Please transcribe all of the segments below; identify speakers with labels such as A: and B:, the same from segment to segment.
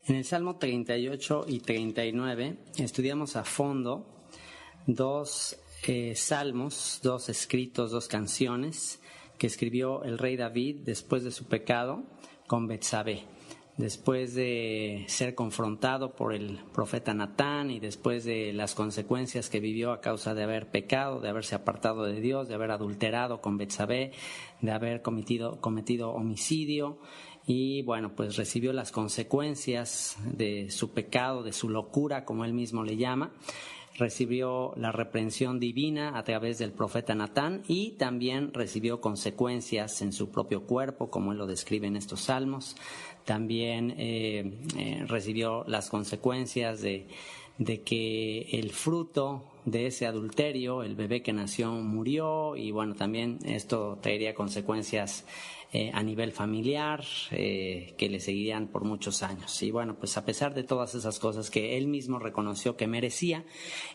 A: En el Salmo 38 y 39 estudiamos a fondo dos salmos, dos escritos, dos canciones que escribió el rey David después de su pecado con Betsabé. Después de ser confrontado por el profeta Natán y después de las consecuencias que vivió a causa de haber pecado, de haberse apartado de Dios, de haber adulterado con Betsabé, de haber cometido homicidio, y bueno, pues recibió las consecuencias de su pecado, de su locura, como él mismo le llama. Recibió la reprensión divina a través del profeta Natán y también recibió consecuencias en su propio cuerpo, como él lo describe en estos salmos. También recibió las consecuencias de que el fruto de ese adulterio, el bebé que nació, murió, y bueno, también esto traería consecuencias a nivel familiar que le seguirían por muchos años. Y bueno, pues a pesar de todas esas cosas que él mismo reconoció que merecía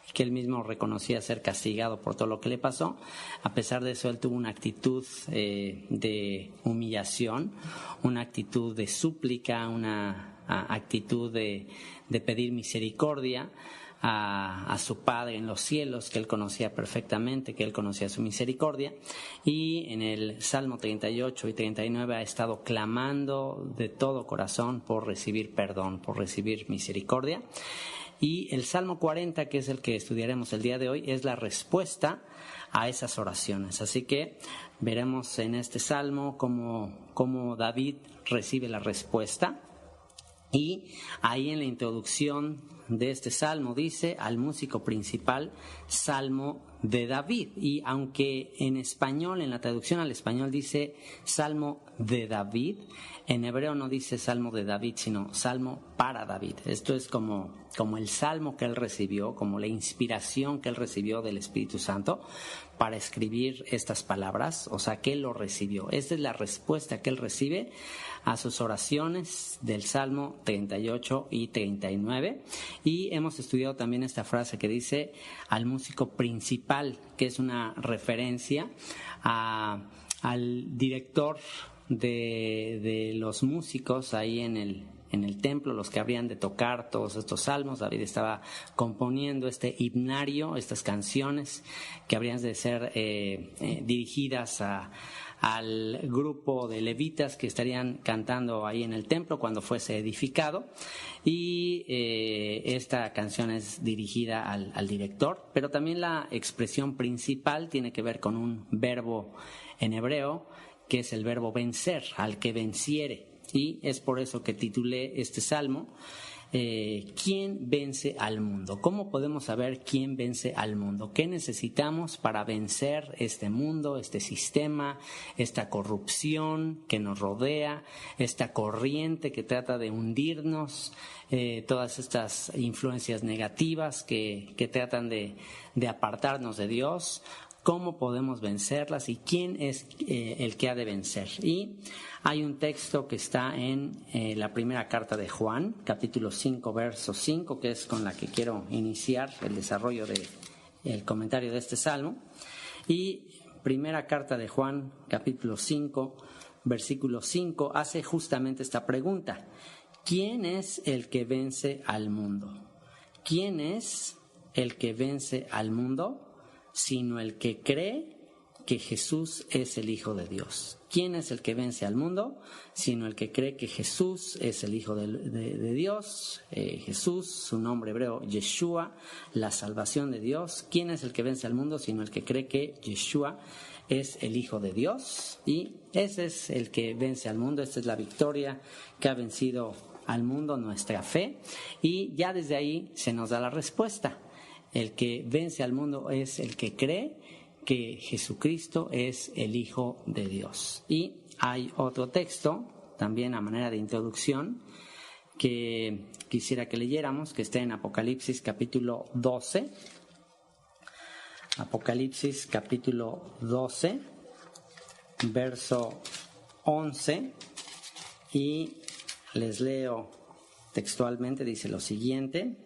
A: y que él mismo reconocía ser castigado por todo lo que le pasó, a pesar de eso él tuvo una actitud de humillación, una actitud de súplica, una actitud de pedir misericordia a su Padre en los cielos, que él conocía perfectamente, que él conocía su misericordia. Y en el Salmo 38 y 39 ha estado clamando de todo corazón por recibir perdón, por recibir misericordia. Y el Salmo 40, que es el que estudiaremos el día de hoy, es la respuesta a esas oraciones. Así que veremos en este Salmo cómo David recibe la respuesta. Y ahí en la introducción de este salmo dice: al músico principal, salmo de David. Y aunque en español, en la traducción al español dice salmo de David, en hebreo no dice salmo de David, sino salmo para David. Esto es como el salmo que él recibió, como la inspiración que él recibió del Espíritu Santo para escribir estas palabras, o sea que él lo recibió. Esta es la respuesta que él recibe a sus oraciones del Salmo 38 y 39. Y hemos estudiado también esta frase que dice al músico principal, que es una referencia al director de los músicos ahí en el templo, los que habrían de tocar todos estos salmos. David estaba componiendo este himnario, estas canciones que habrían de ser dirigidas al grupo de levitas que estarían cantando ahí en el templo cuando fuese edificado. Y esta canción es dirigida al director, pero también la expresión principal tiene que ver con un verbo en hebreo, que es el verbo vencer, al que venciere. Y es por eso que titulé este salmo ¿quién vence al mundo? ¿Cómo podemos saber quién vence al mundo? ¿Qué necesitamos para vencer este mundo, este sistema, esta corrupción que nos rodea, esta corriente que trata de hundirnos, todas estas influencias negativas que tratan de apartarnos de Dios? ¿Cómo podemos vencerlas y quién es el que ha de vencer? Y hay un texto que está en la primera carta de Juan, capítulo 5, verso 5, que es con la que quiero iniciar el desarrollo del comentario de este salmo. Y primera carta de Juan, capítulo 5, versículo 5, hace justamente esta pregunta: ¿quién es el que vence al mundo? ¿Quién es el que vence al mundo? Sino el que cree que Jesús es el Hijo de Dios. ¿Quién es el que vence al mundo? Sino el que cree que Jesús es el Hijo de Dios. Jesús, su nombre hebreo, Yeshua, la salvación de Dios. ¿Quién es el que vence al mundo? Sino el que cree que Yeshua es el Hijo de Dios. Y ese es el que vence al mundo. Esta es la victoria que ha vencido al mundo, nuestra fe. Y ya desde ahí se nos da la respuesta. El que vence al mundo es el que cree que Jesucristo es el Hijo de Dios. Y hay otro texto, también a manera de introducción, que quisiera que leyéramos, que está en Apocalipsis capítulo 12. Apocalipsis capítulo 12, verso 11. Y les leo textualmente, dice lo siguiente.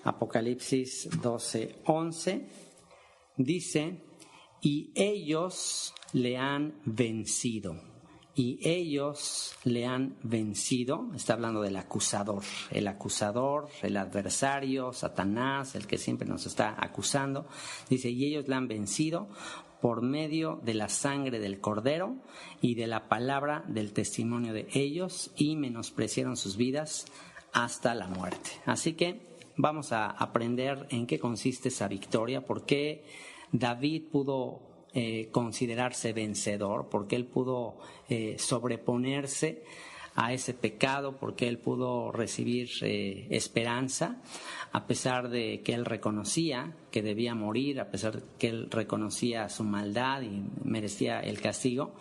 A: Apocalipsis 12:11 dice: y ellos le han vencido y ellos le han vencido. Está hablando del acusador, el adversario, Satanás, el que siempre nos está acusando. Dice, y ellos le han vencido por medio de la sangre del Cordero y de la palabra del testimonio de ellos, y menospreciaron sus vidas hasta la muerte. Así que vamos a aprender en qué consiste esa victoria, por qué David pudo considerarse vencedor, porque él pudo sobreponerse a ese pecado, porque él pudo recibir esperanza, a pesar de que él reconocía que debía morir, a pesar de que él reconocía su maldad y merecía el castigo.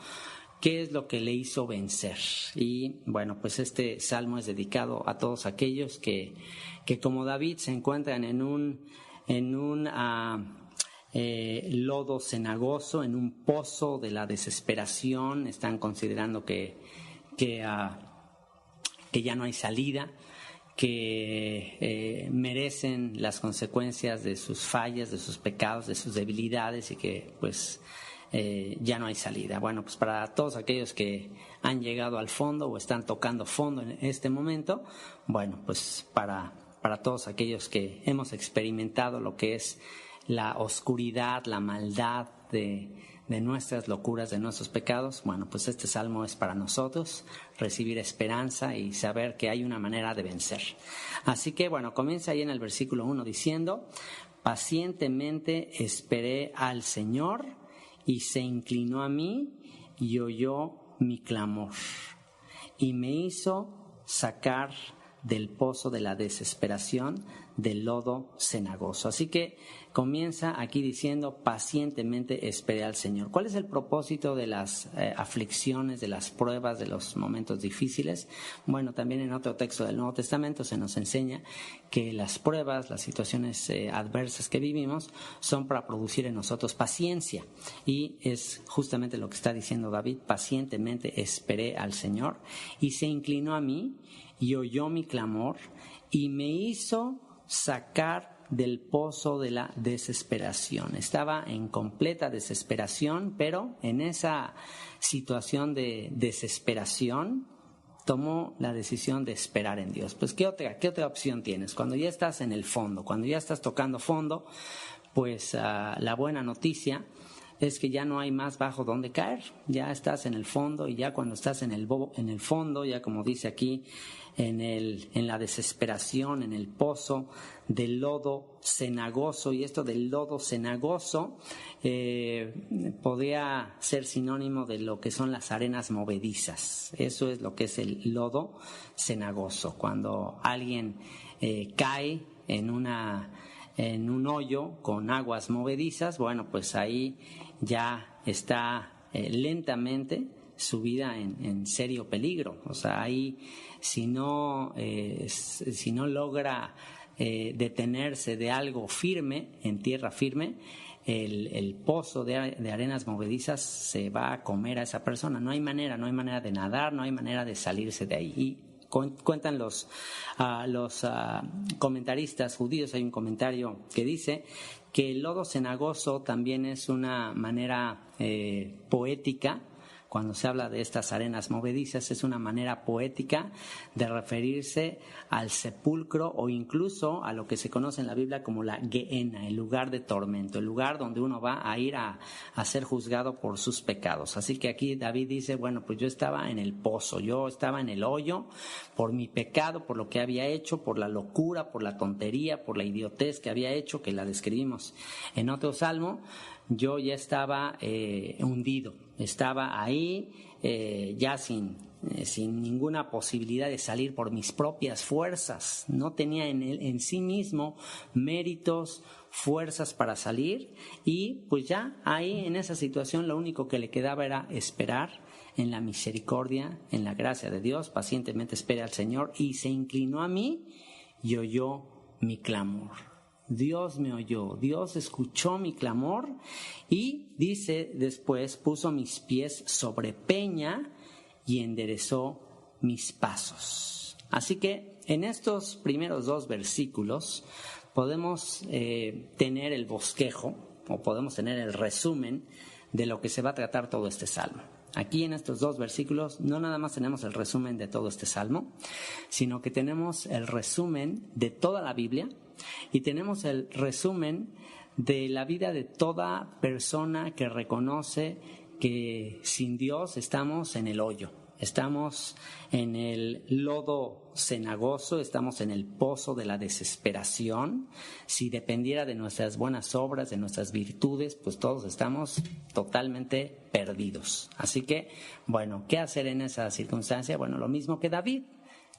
A: ¿Qué es lo que le hizo vencer? Y bueno, pues este salmo es dedicado a todos aquellos que como David se encuentran en un lodo cenagoso, en un pozo de la desesperación. Están considerando que ya no hay salida, que merecen las consecuencias de sus fallas, de sus pecados, de sus debilidades, y que pues ya no hay salida. Bueno, pues para todos aquellos que han llegado al fondo o están tocando fondo en este momento, bueno, pues para todos aquellos que hemos experimentado lo que es la oscuridad, la maldad de nuestras locuras, de nuestros pecados, bueno, pues este salmo es para nosotros, recibir esperanza y saber que hay una manera de vencer. Así que bueno, comienza ahí en el versículo 1 diciendo, pacientemente esperé al Señor y se inclinó a mí y oyó mi clamor y me hizo sacar del pozo de la desesperación, del lodo cenagoso. Así que comienza aquí diciendo, pacientemente esperé al Señor. ¿Cuál es el propósito de las aflicciones, de las pruebas, de los momentos difíciles? Bueno, también en otro texto del Nuevo Testamento se nos enseña que las pruebas, las situaciones adversas que vivimos son para producir en nosotros paciencia. Y es justamente lo que está diciendo David, pacientemente esperé al Señor y se inclinó a mí y oyó mi clamor y me hizo sacar del pozo de la desesperación. Estaba en completa desesperación, pero en esa situación de desesperación tomó la decisión de esperar en Dios. Pues ¿qué otra opción tienes? Cuando ya estás en el fondo, cuando ya estás tocando fondo, pues la buena noticia es que ya no hay más bajo donde caer. Ya estás en el fondo, y ya cuando estás en el fondo, ya como dice aquí, en la desesperación, en el pozo del lodo cenagoso, y esto del lodo cenagoso podría ser sinónimo de lo que son las arenas movedizas. Eso es lo que es el lodo cenagoso. Cuando alguien cae en un hoyo con aguas movedizas, bueno, pues ahí ya está lentamente su vida en serio peligro. O sea, ahí si no logra detenerse de algo firme, en tierra firme, el pozo de arenas movedizas se va a comer a esa persona. No hay manera de nadar, no hay manera de salirse de ahí. Y cuentan los comentaristas judíos, hay un comentario que dice que el lodo cenagoso también es una manera poética. Cuando se habla de estas arenas movedizas, es una manera poética de referirse al sepulcro, o incluso a lo que se conoce en la Biblia como la Gehenna, el lugar de tormento, el lugar donde uno va a ir a ser juzgado por sus pecados. Así que aquí David dice, bueno, pues yo estaba en el pozo, yo estaba en el hoyo por mi pecado, por lo que había hecho, por la locura, por la tontería, por la idiotez que había hecho, que la describimos en otro salmo. Yo ya estaba hundido, estaba ahí ya sin ninguna posibilidad de salir por mis propias fuerzas. No tenía en sí mismo méritos, fuerzas para salir, y pues ya ahí en esa situación lo único que le quedaba era esperar en la misericordia, en la gracia de Dios. Pacientemente esperé al Señor y se inclinó a mí y oyó mi clamor. Dios me oyó, Dios escuchó mi clamor, y dice después, puso mis pies sobre peña y enderezó mis pasos. Así que en estos primeros 2 versículos podemos tener el bosquejo, o podemos tener el resumen de lo que se va a tratar todo este salmo. Aquí en estos 2 versículos no nada más tenemos el resumen de todo este salmo, sino que tenemos el resumen de toda la Biblia y tenemos el resumen de la vida de toda persona que reconoce que sin Dios estamos en el hoyo. Estamos en el lodo cenagoso, estamos en el pozo de la desesperación. Si dependiera de nuestras buenas obras, de nuestras virtudes, pues todos estamos totalmente perdidos. Así que, bueno, ¿qué hacer en esa circunstancia? Bueno, lo mismo que David.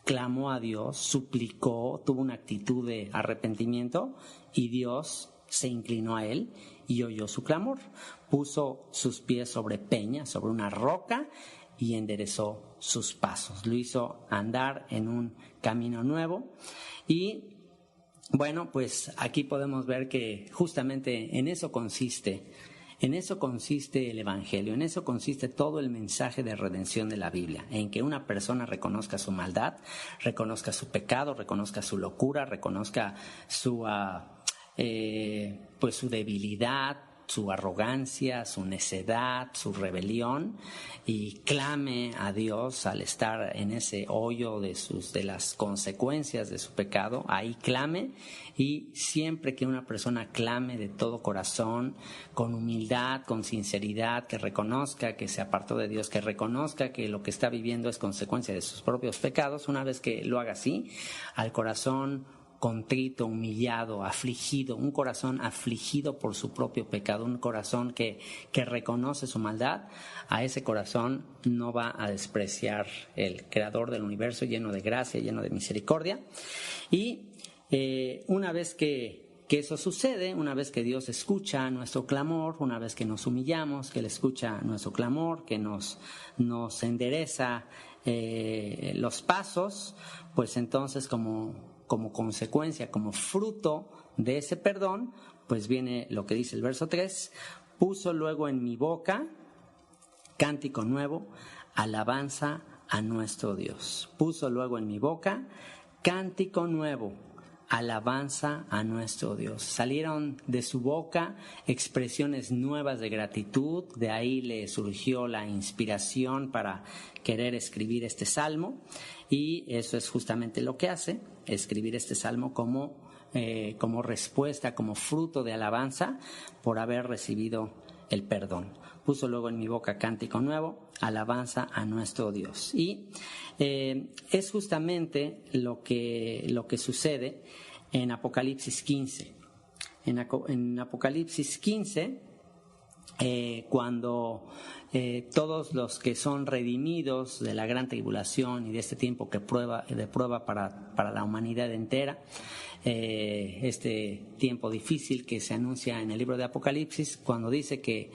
A: Clamó a Dios, suplicó, tuvo una actitud de arrepentimiento y Dios se inclinó a él y oyó su clamor. Puso sus pies sobre peña, sobre una roca, y enderezó sus pasos. Lo hizo andar en un camino nuevo. Y bueno, pues aquí podemos ver que justamente en eso consiste el Evangelio, en eso consiste todo el mensaje de redención de la Biblia, en que una persona reconozca su maldad, reconozca su pecado, reconozca su locura, reconozca su debilidad, su arrogancia, su necedad, su rebelión, y clame a Dios al estar en ese hoyo de las consecuencias de su pecado. Ahí clame, y siempre que una persona clame de todo corazón, con humildad, con sinceridad, que reconozca que se apartó de Dios, que reconozca que lo que está viviendo es consecuencia de sus propios pecados, una vez que lo haga así, al corazón contrito, humillado, afligido, un corazón afligido por su propio pecado, un corazón que reconoce su maldad, a ese corazón no va a despreciar el Creador del universo, lleno de gracia, lleno de misericordia. Y una vez que eso sucede, una vez que Dios escucha nuestro clamor, una vez que nos humillamos, que Él escucha nuestro clamor, que nos endereza los pasos, pues entonces como consecuencia, como fruto de ese perdón, pues viene lo que dice el verso 3, puso luego en mi boca cántico nuevo, alabanza a nuestro Dios. Puso luego en mi boca cántico nuevo, alabanza a nuestro Dios. Salieron de su boca expresiones nuevas de gratitud, de ahí le surgió la inspiración para querer escribir este salmo, y eso es justamente lo que hace, escribir este salmo como respuesta, como fruto de alabanza por haber recibido el perdón. Puso luego en mi boca cántico nuevo, alabanza a nuestro Dios. Y es justamente lo que sucede en Apocalipsis 15. En Apocalipsis 15, cuando todos los que son redimidos de la gran tribulación y de este tiempo de prueba para la humanidad entera, este tiempo difícil que se anuncia en el libro de Apocalipsis, cuando dice que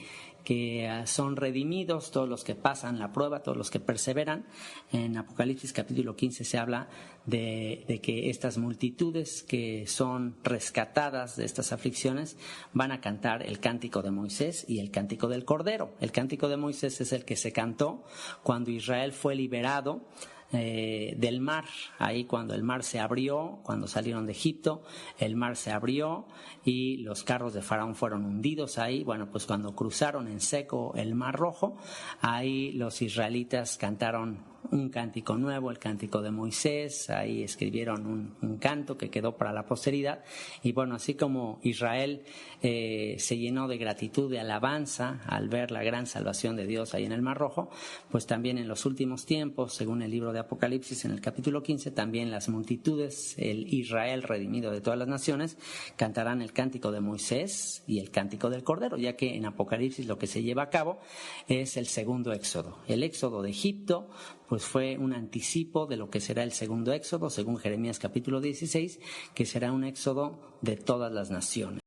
A: son redimidos todos los que pasan la prueba, todos los que perseveran. En Apocalipsis capítulo 15 se habla de que estas multitudes que son rescatadas de estas aflicciones van a cantar el cántico de Moisés y el cántico del Cordero. El cántico de Moisés es el que se cantó cuando Israel fue liberado del mar. Ahí cuando el mar se abrió, cuando salieron de Egipto, el mar se abrió y los carros de Faraón fueron hundidos ahí. Bueno, pues cuando cruzaron en seco el Mar Rojo, ahí los israelitas cantaron un cántico nuevo, el cántico de Moisés. Ahí escribieron un canto que quedó para la posteridad. Y bueno, así como Israel se llenó de gratitud, de alabanza al ver la gran salvación de Dios ahí en el Mar Rojo, pues también en los últimos tiempos, según el libro de Apocalipsis en el capítulo 15, también las multitudes, el Israel redimido de todas las naciones, cantarán el cántico de Moisés y el cántico del Cordero, ya que en Apocalipsis lo que se lleva a cabo es el segundo éxodo. El éxodo de Egipto pues fue un anticipo de lo que será el segundo éxodo, según Jeremías capítulo 16, que será un éxodo de todas las naciones.